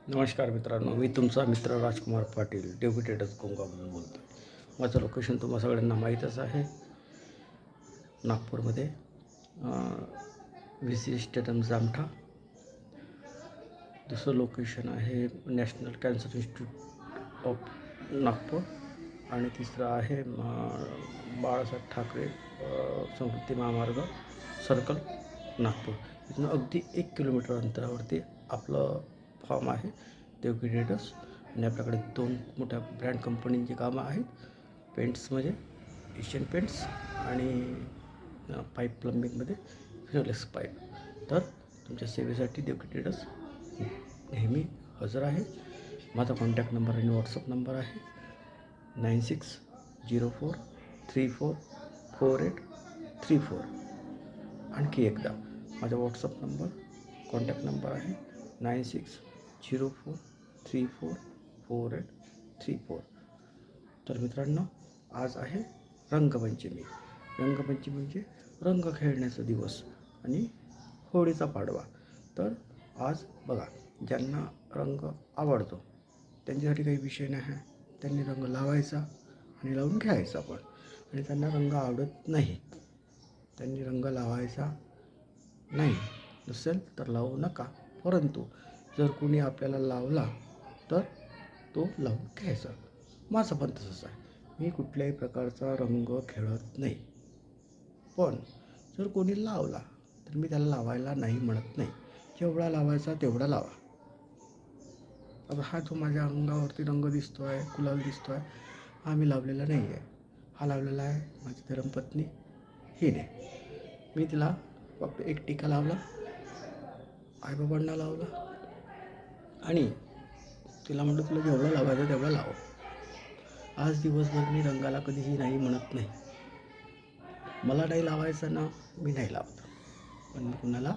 नमस्कार मित्रांनो, मी तुमचा मित्र राजकुमार पाटील डेब्युटेडच कोंगामधून बोलतो आहे. माझं लोकेशन तुम्हा सगळ्यांना माहीतच आहे. नागपूरमध्ये VC स्टेडियम जामठा. दुसरं लोकेशन आहे national cancer institute of Nagpur आणि तिसरं आहे बाळासाहेब ठाकरे समृद्धी महामार्ग सर्कल नागपूर. इथून अगदी 1 किलोमीटर अंतरावरती आपलं फॉर्म आहे देवगी ट्रेडर्स. आणि आपल्याकडे 2 मोठ्या ब्रँड कंपनींची कामं आहेत. पेंट्समध्ये एशियन पेंट्स आणि पाईप प्लंबिंगमध्ये फिनोलेक्स पाईप. तर तुमच्या सेवेसाठी देवगी ट्रेडर्स नेहमी हजर आहे. माझा कॉन्टॅक्ट नंबर आणि व्हॉट्सअप नंबर आहे 9604344834. आणखी एकदा माझा व्हॉट्सअप नंबर कॉन्टॅक्ट नंबर आहे 9604344834. तर मित्रांनो, आज आहे रंगपंचमी. रंगपंचमी म्हणजे रंग खेळण्याचा दिवस आणि होळीचा पाडवा. तर आज बघा, ज्यांना रंग आवडतो त्यांच्यासाठी काही विषय नाही आहे. त्यांनी रंग लावायचा आणि लावून घ्यायचा पण. आणि त्यांना रंग आवडत नाही, त्यांनी रंग लावायचा नाही नसेल तर लावू नका. परंतु जर कोणी आपल्याला लावला तर तो लावून घ्यायचा. माझं पण तसंच आहे. मी कुठल्याही प्रकारचा रंग खेळत नाही. पण जर कोणी लावला तर मी त्याला लावायला नाही म्हणत नाही. जेवढा लावायचा तेवढा लावा. आता हा जो माझ्या अंगावरती रंग दिसतो आहे, गुलाल दिसतो आहे, हा मी लावलेला नाही आहे. हा लावलेला आहे माझी धर्मपत्नी हिने. मी तिला फक्त एक टिका लावला, आईबाबांना लावला आणि तिला म्हणलं तुला जेवढं लावायचं तेवढं लाव. आज दिवसभर मी रंगाला कधीही नाही म्हणत नाही. मला नाही लावायचं ना, मी नाही लावत. पण मी कुणाला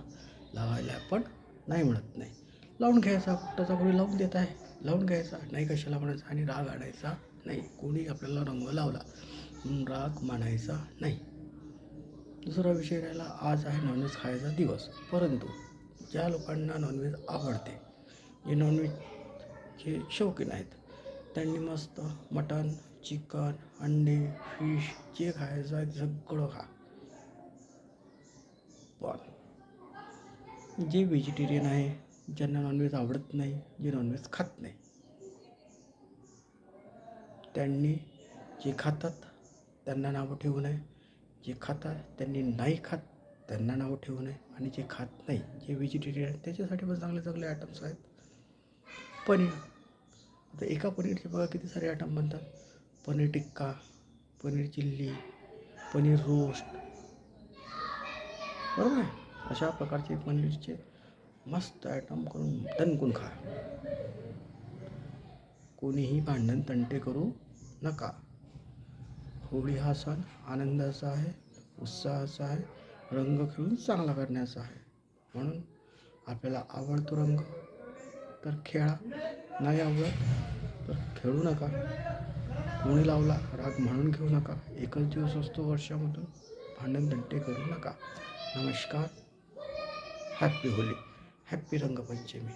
लावायला पण नाही म्हणत नाही. लावून घ्यायचा. कुठचा कोणी लावून देत आहे, लावून घ्यायचा. नाही कशाला म्हणायचं आणि राग आणायचा नाही. कोणी आपल्याला रंग लावला म्हणून राग मानायचा नाही. दुसरा विषय राहिला, आज आहे नॉनव्हेज खायचा दिवस. परंतु ज्या लोकांना नॉनव्हेज आवडते, जे नॉनव्हेजचे शौकीन आहेत, त्यांनी मस्त मटण, चिकन, अंडे, फिश जे खायचं आहे ते सगळं खा. पण जे व्हेजिटेरियन आहे, ज्यांना नॉनव्हेज आवडत नाही, जे नॉनव्हेज खात नाही, त्यांनी जे खातात त्यांना नावं ठेवू नये. जे खातात त्यांनी नाही खात त्यांना नावं ठेवू नये. आणि जे खात नाही, जे व्हेजिटेरियन आहेत, त्याच्यासाठी पण चांगले चांगले आयटम्स आहेत. पनीर, आता एका पनीरचे बघा किती सारे आयटम बनतात. पनीर टिक्का, पनीर चिल्ली, पनीर रोस्ट, बरोबर आहे. अशा प्रकारचे पनीरचे मस्त आयटम करून तणकून खा. कोणीही भांडण तंटे करू नका. होळी हा सण आनंदाचा आहे, उत्साहाचा आहे, रंग खेळून चांगला करण्याचा आहे. म्हणून आपल्याला आवडतो रंग तर खेळा, नाही आवडत तर खेळू नका. कोणी लावला राग म्हणून घेऊ नका. एकच दिवस असतो वर्षामधून, भांडण तंटे करू नका. नमस्कार. Happy Holy, happy Rangpanchami.